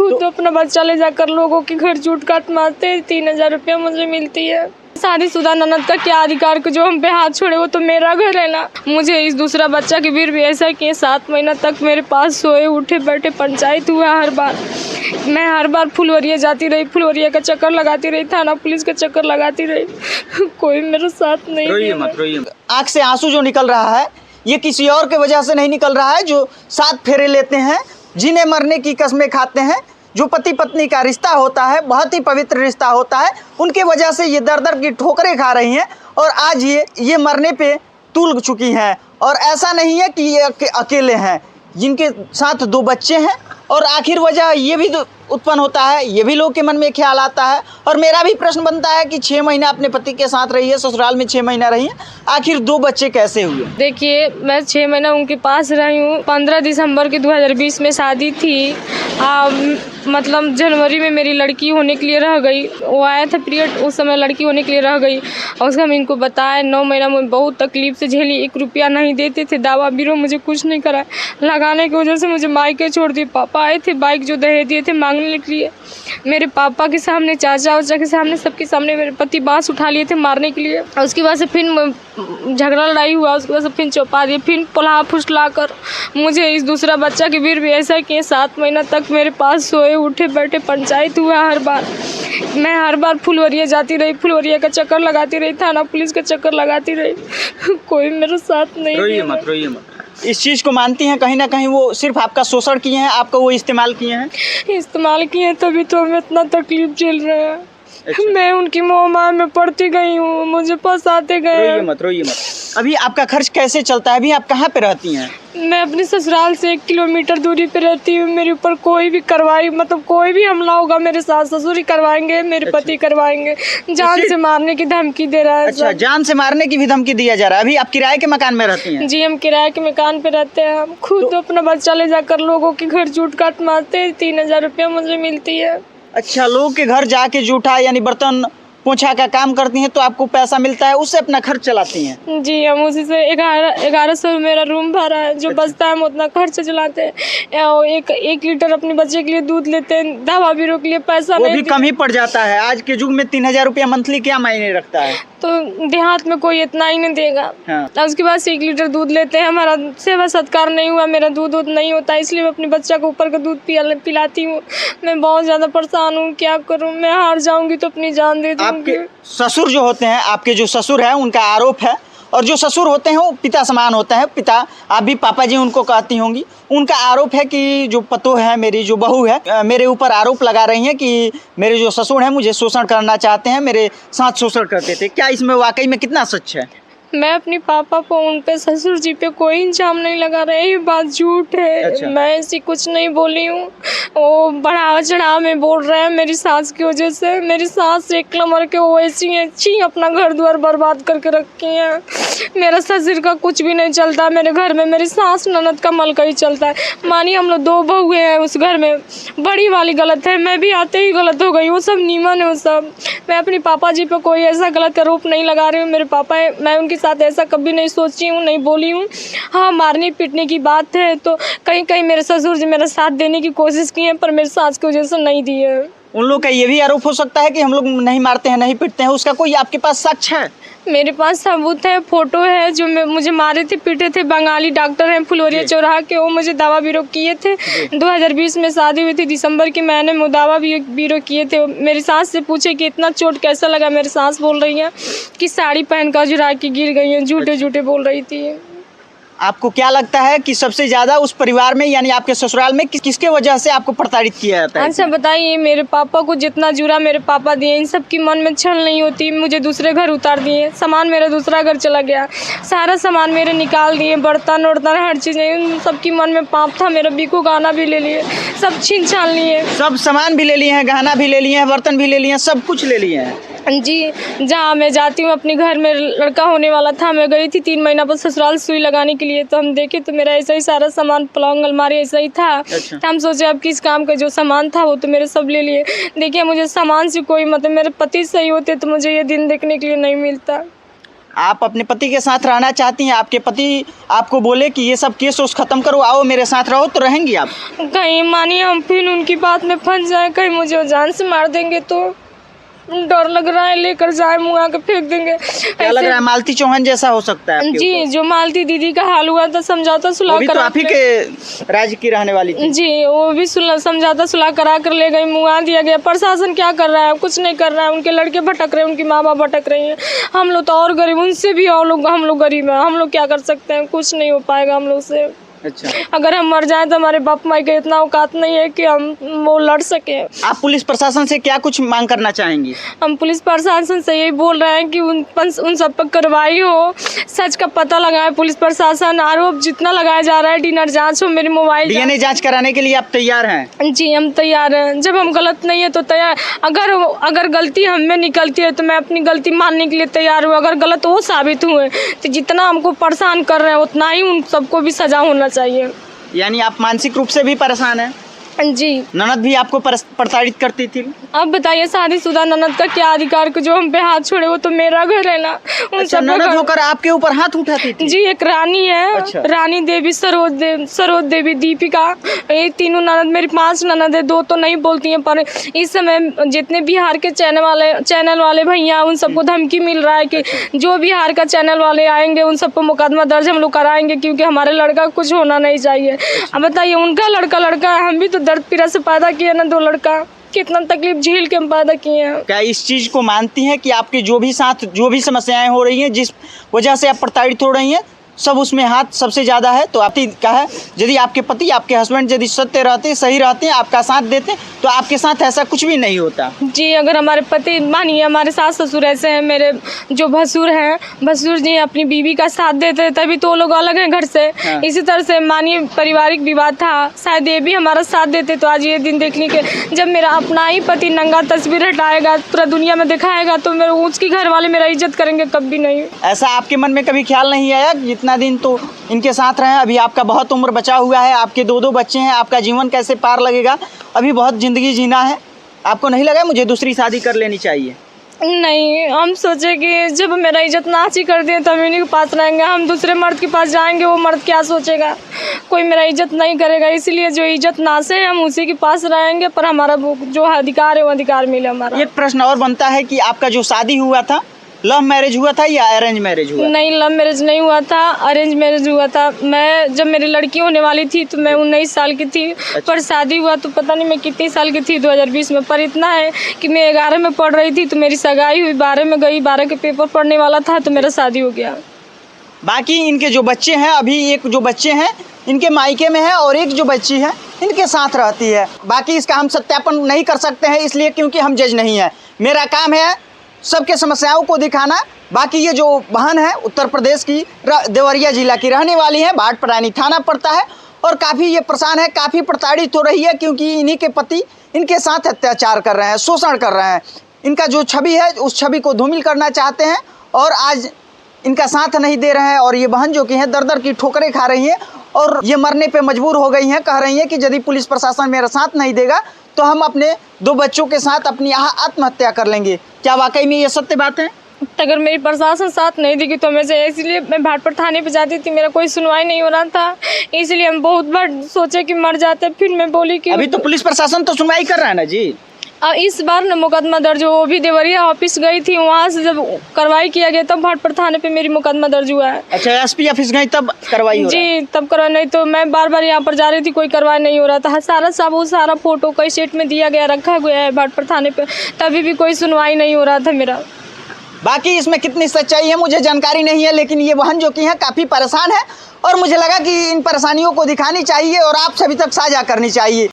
खुद अपना बच्चा ले जाकर लोगों के घर झूठ काट मारते हैं। 3000 रुपया मुझे मिलती है। शादीशुदा ननद का क्या अधिकार को जो हम पे हाथ छोड़े, वो तो मेरा घर है ना। मुझे इस दूसरा बच्चा की भी ऐसा किए 7 महीना तक मेरे पास सोए उठे बैठे पंचायत हुआ हर बार। मैं हर बार फुलवरिया जाती रही, फुलवरिया का चक्कर लगाती रही, थाना पुलिस का चक्कर लगाती रही, कोई मेरा साथ नहीं। रोइए मत, रोइए मत। आँख से आंसू जो निकल रहा है ये किसी और के वजह से नहीं निकल रहा है, जो 7 फेरे लेते हैं, जिन्हें मरने की कसमें खाते हैं, जो पति पत्नी का रिश्ता होता है, बहुत ही पवित्र रिश्ता होता है, उनके वजह से ये दर दर की ठोकरें खा रही हैं और आज ये मरने पे तुल चुकी हैं। और ऐसा नहीं है कि ये अकेले हैं, जिनके साथ 2 बच्चे हैं। और आखिर वजह ये भी उत्पन्न होता है, ये भी लोग के मन में ख्याल आता है। और मेरा भी प्रश्न बनता है कि 6 महीना अपने पति के साथ रही है, ससुराल में 6 महीना रही है, आखिर 2 बच्चे कैसे हुए? देखिए, मैं 6 महीना उनके पास रही हूँ। 15 दिसंबर की 2020 में शादी थी। मतलब जनवरी में मेरी लड़की होने के लिए रह गई। वो आया था पीरियड, उस समय लड़की होने के लिए रह गई। और उसका हम इनको बताया, 9 महीना में बहुत तकलीफ से झेली। 1 रुपया नहीं देते थे, दावा बीरो मुझे कुछ नहीं करा। लगाने की वजह से मुझे मायके छोड़ दिए। पापा आए थे, बाइक जो दहेज दिए थे मांगने के लिए। मेरे पापा के सामने, चाचा उचा के सामने, सबके सामने मेरे पति बांस उठा लिए थे मारने के लिए। और उसके बाद से फिर झगड़ा लड़ाई हुआ, उसके बाद से फिर चौपा दिए, फिर पुलाह फुसला कर मुझे इस दूसरा बच्चा की भी ऐसा किए 7 महीना तक मेरे पास सोए उठे बैठे पंचायत हुआ हर बार। मैं हर बार फुलवरिया जाती रही, फुलवरिया का चक्कर लगाती रही, थाना पुलिस का चक्कर लगाती रही, कोई मेरा साथ नहीं। रोइए मत, रोइए मत। इस चीज़ को मानती हैं कहीं ना कहीं वो सिर्फ आपका शोषण किए हैं, आपका वो इस्तेमाल किए हैं? इस्तेमाल किए तभी तो हमें इतना तकलीफ झेल रहे हैं। अच्छा। मैं उनकी मोह में पड़ती गई हूँ, मुझे फंसाते गए। रोइए मत, रोइए मत। अभी आपका खर्च कैसे चलता है? अभी आप कहाँ पे रहती हैं? मैं अपने ससुराल से 1 किलोमीटर दूरी पे रहती हूँ। मेरे ऊपर कोई भी कार्रवाई, मतलब कोई भी हमला होगा, मेरे सास ससुर ही करवाएंगे, मेरे पति करवाएंगे। जान से मारने की धमकी दे रहा है। अच्छा, जान से मारने की भी धमकी दिया जा रहा है। अभी आप किराए के मकान में रहती हैं? जी, हम किराए के मकान पे रहते हैं। हम खुद अपना बच्चा ले जाकर लोगों के घर झूठ काट मारते हैं। 3000 रुपया मुझे मिलती है। अच्छा, लोग के घर जाके जूठा यानी बर्तन पोछा का काम करती हैं तो आपको पैसा मिलता है, उससे अपना खर्च चलाती हैं? जी, हम उसी से 1100 मेरा रूम भाड़ा है, जो बचता है हम उतना खर्च चलाते हैं। 1 लीटर अपने बच्चे के लिए दूध लेते हैं, दवा बीरो के लिए पैसा वो नहीं भी कम ही पड़ जाता है। आज के युग में 3000 रुपया मंथली क्या मायने रखता है? तो देहात में कोई इतना ही नहीं देगा। हाँ। उसके बाद से 1 लीटर दूध लेते हैं। हमारा सेवा सत्कार नहीं हुआ, मेरा दूध नहीं होता, इसलिए मैं अपने बच्चा को ऊपर का दूध पिलाती हूँ। मैं बहुत ज़्यादा परेशान हूँ, क्या करूँ? मैं हार जाऊँगी तो अपनी जान दे दूँगी। आपके ससुर जो होते हैं, आपके जो ससुर है, उनका आरोप है, और जो ससुर होते हैं वो पिता समान होते हैं। पिता, आप भी पापा जी उनको कहती होंगी। उनका आरोप है कि जो पतोह है, मेरी जो बहू है, मेरे ऊपर आरोप लगा रही हैं कि मेरे जो ससुर हैं मुझे शोषण करना चाहते हैं, मेरे साथ शोषण करते थे। क्या इसमें वाकई में कितना सच है? मैं अपनी पापा को, उन पे, ससुर जी पे कोई इल्जाम नहीं लगा रहे हैं, ये बात झूठ है। अच्छा। मैं ऐसी कुछ नहीं बोली हूँ। वो बढ़ावा चढ़ाव में बोल रहे हैं मेरी सास की वजह से। मेरी सास 1 नंबर के, वो ऐसी अच्छी अपना घर द्वार बर्बाद करके रखी हैं। मेरा ससुर का कुछ भी नहीं चलता मेरे घर में, मेरी सास ननद का मल का ही चलता है। मानिए हम लोग 2 बहुएं हैं उस घर में, बड़ी वाली गलत है, मैं भी आते ही गलत हो गई, वो सब नीमन है वो सब। मैं अपने पापा जी पे कोई ऐसा गलत आरोप नहीं लगा रही हूँ। मेरे पापा है, मैं उनके साथ ऐसा कभी नहीं सोची हूँ, नहीं बोली हूँ। हाँ, मारने पीटने की बात है तो कहीं कहीं मेरे ससुर जी मेरा साथ देने की कोशिश की है, पर मेरे सास की वजह से नहीं दी है। उन लोग का ये भी आरोप हो सकता है कि हम लोग नहीं मारते हैं, नहीं पीटते हैं, उसका कोई आपके पास साक्ष्य है? मेरे पास सबूत है, फोटो है, जो मुझे मारे थे, पीटे थे। बंगाली डॉक्टर हैं फुलवरिया चौराहा के, वो मुझे दवा बीरो किए थे। 2020 में शादी हुई थी, दिसंबर के महीने में दवा बीरो किए थे। मेरी सास से पूछे कि इतना चोट कैसा लगा, मेरी सास बोल रही है कि साड़ी पहन कर जुरा के गिर गई है, झूठे झूठे बोल रही थी। आपको क्या लगता है कि सबसे ज्यादा उस परिवार में यानी आपके ससुराल में किसके वजह से आपको प्रताड़ित किया जाता है? अच्छा बताइए, मेरे पापा को जितना जुरा मेरे पापा दिए, इन सब की मन में छल नहीं होती। मुझे दूसरे घर उतार दिए, सामान मेरा दूसरा घर चला गया, सारा सामान मेरे निकाल दिए, बर्तन वर्तन हर चीज़, इन सब की मन में पाप था। मेरा बीकू गहना भी ले लिए, सब छीन छान लिए, सब सामान भी ले लिए हैं, गहना भी ले लिए हैं, बर्तन भी ले लिए हैं, सब कुछ ले लिए हैं। जी। जहाँ मैं जाती हूँ, अपने घर में लड़का होने वाला था, मैं गई थी 3 महीना पर ससुराल सुई लगाने के लिए, तो हम देखे तो मेरा ऐसा ही सारा सामान, पलंग अलमारी ऐसा ही था। अच्छा। हम सोचे अब किस काम का जो सामान था वो तो मेरे सब ले लिए। देखिए, मुझे सामान से कोई मतलब, मेरे पति सही होते तो मुझे ये दिन देखने के लिए नहीं मिलता। आप अपने पति के साथ रहना चाहती हैं, आपके पति आपको बोले कि ये सब केस उस खत्म करो, आओ मेरे साथ रहो, तो रहेंगी आप? कहीं मानिए हम फिर उनकी बात में फंस जाए, कहीं मुझे वो जान से मार देंगे तो डर लग रहा है, लेकर जाए मुँह आके फेंक देंगे। क्या लग रहा है मालती चौहान जैसा हो सकता है आपके जी, ऊपर? जो मालती दीदी का हाल हुआ था, समझौता वो सुलह भी तो करा आप ही के राज्य की रहने वाली थी। जी, वो भी समझौता सुलह करा कर ले गई, मुआ दिया गया। प्रशासन क्या कर रहा है? कुछ नहीं कर रहा है। उनके लड़के भटक रहे हैं, उनकी माँ बाप भटक रही हैं। हम लोग तो और गरीब, उनसे भी और लोग, हम लोग गरीब हैं। हम लोग क्या कर सकते हैं? कुछ नहीं हो पाएगा हम लोग से। अच्छा, अगर हम मर जाएं तो हमारे बाप माई के इतना औकात नहीं है कि हम वो लड़ सके। आप पुलिस प्रशासन से क्या कुछ मांग करना चाहेंगी? हम पुलिस प्रशासन से यही बोल रहे हैं कि उन सब पर कार्रवाई हो, सच का पता लगाए पुलिस प्रशासन। आरोप जितना लगाया जा रहा है, डीएनए जांच हो, मेरे मोबाइल डीएनए जांच कराने के लिए आप तैयार हैं? जी, हम तैयार हैं। जब हम गलत नहीं है तो तैयार। अगर गलती हम में निकलती है तो मैं अपनी गलती मानने के लिए तैयार हूँ। अगर गलत वो साबित हुए तो जितना हमको परेशान कर रहे हैं उतना ही उन सबको भी सजा होना चाहिए। यानी आप मानसिक रूप से भी परेशान हैं? जी। ननद भी आपको प्रताड़ित करती थी? अब बताइए, शादीशुदा ननद का क्या अधिकार? को जो हम पे हाथ छोड़े वो तो मेरा घर है ना। उन अच्छा, सब ननद होकर आपके ऊपर हाथ उठाती थी? जी, एक रानी है। अच्छा। रानी देवी, सरोज देवी, दीपिका, ये तीनों ननद। मेरी 5 ननद है, 2 तो नहीं बोलती हैं, पर इस समय जितने बिहार के चैनल वाले भैया, उन सबको धमकी मिल रहा है कि जो बिहार का चैनल वाले आएंगे उन सब पर मुकदमा दर्ज हम लोग कराएंगे, क्योंकि हमारे लड़का कुछ होना नहीं चाहिए। अब बताइए, उनका लड़का है, हम भी तो दर्द पीड़ा से पैदा किए ना 2 लड़का, कितना तकलीफ झेल के हम पैदा किए हैं। क्या इस चीज को मानती हैं कि आपके जो भी समस्याएं हो रही हैं, जिस वजह से आप प्रताड़ित हो रही हैं, सब उसमें हाथ सबसे ज़्यादा है? तो आपकी क्या है, यदि आपके पति, आपके हस्बैंड यदि सत्य रहते, सही रहते हैं, आपका साथ देते, तो आपके साथ ऐसा कुछ भी नहीं होता। जी, अगर हमारे पति, मानिए हमारे सास ससुर ऐसे हैं, मेरे जो भसुर हैं, भसुर जी अपनी बीवी का साथ देते तभी तो वो लोग अलग हैं घर से। हाँ। इसी तरह से मानिए पारिवारिक विवाद था, शायद ये भी हमारा साथ देते तो आज ये दिन देखने के। जब मेरा अपना ही पति नंगा तस्वीर हटाएगा, पूरा दुनिया में दिखाएगा, तो मेरे उसकी घर वाले मेरा इज्जत करेंगे कभी नहीं। ऐसा आपके मन में कभी ख्याल नहीं आया? इतना दिन तो इनके साथ रहे, अभी आपका बहुत उम्र बचा हुआ है, आपके 2 बच्चे हैं, आपका जीवन कैसे पार लगेगा? अभी बहुत ज़िंदगी जीना है। आपको नहीं लगा मुझे दूसरी शादी कर लेनी चाहिए? नहीं, हम सोचे कि जब मेरा इज्जत नाच ही कर दिए तो हम इन्हीं के पास रहेंगे। हम दूसरे मर्द के पास जाएंगे, वो मर्द क्या सोचेगा? कोई मेरा इज्जत नहीं करेगा, इसलिए जो इज्जत नाचे हम उसी के पास रहेंगे, पर हमारा जो अधिकार है वो अधिकार मिले हमारा। एक प्रश्न और बनता है कि आपका जो शादी हुआ था, लव मैरिज हुआ था या अरेंज मैरिज हुआ? नहीं, लव मैरिज नहीं हुआ था, अरेंज मैरिज हुआ था। मैं जब मेरी लड़की होने वाली थी तो मैं 19 साल की थी। अच्छा। पर शादी हुआ तो पता नहीं मैं कितनी साल की थी, 2020 में। पर इतना है कि मैं 11 में पढ़ रही थी तो मेरी सगाई हुई, 12 में गई, 12 के पेपर पढ़ने वाला था तो मेरा शादी हो गया। बाकी इनके जो बच्चे हैं, अभी एक जो बच्चे हैं इनके मायके में है और एक जो बच्ची है इनके साथ रहती है। बाकी इसका हम सत्यापन नहीं कर सकते हैं, इसलिए क्योंकि हम जज नहीं है। मेरा काम है सबके समस्याओं को दिखाना। बाकी ये जो बहन है उत्तर प्रदेश की, देवरिया जिला की रहने वाली है, भाटपरानी थाना पड़ता है, और काफ़ी ये परेशान है, काफ़ी प्रताड़ित हो रही है, क्योंकि इन्हीं के पति इनके साथ अत्याचार कर रहे हैं, शोषण कर रहे हैं। इनका जो छवि है उस छवि को धूमिल करना चाहते हैं और आज इनका साथ नहीं दे रहे हैं। और ये बहन जो कि है दर की ठोकरें खा रही हैं और ये मरने पे मजबूर हो गई हैं। कह रही हैं कि यदि पुलिस प्रशासन मेरा साथ नहीं देगा तो हम अपने 2 बच्चों के साथ अपनी आत्महत्या कर लेंगे। क्या वाकई में ये सत्य बात है? अगर मेरी प्रशासन साथ नहीं देगी तो इसलिए मैं भाटपारा थाने पे जाती थी, मेरा कोई सुनवाई नहीं हो रहा था, इसलिए हम बहुत बार सोचे कि मर जाते। फिर मैं बोली कि अभी तो पुलिस प्रशासन तो सुनवाई कर रहा है ना जी। इस बार न मुकदमा दर्ज हो, वो भी देवरिया ऑफिस गई थी, वहाँ से जब कार्रवाई किया गया तब भाटपारा थाने पे मेरी मुकदमा दर्ज हुआ है। अच्छा, एसपी ऑफिस गई तब कार्रवाई हो रहा है? जी, तब कार्रवाई, नहीं तो मैं बार यहाँ पर जा रही थी, कोई कार्रवाई नहीं हो रहा था। सारा फोटो कई सेट में दिया गया, रखा गया है भाटपारा थाने पे, तभी भी कोई सुनवाई नहीं हो रहा था मेरा। बाकी इसमें कितनी सच्चाई है मुझे जानकारी नहीं है, लेकिन ये बहन जो कि है काफ़ी परेशान है और मुझे लगा कि इन परेशानियों को दिखानी चाहिए और आप सभी तक साझा करनी चाहिए।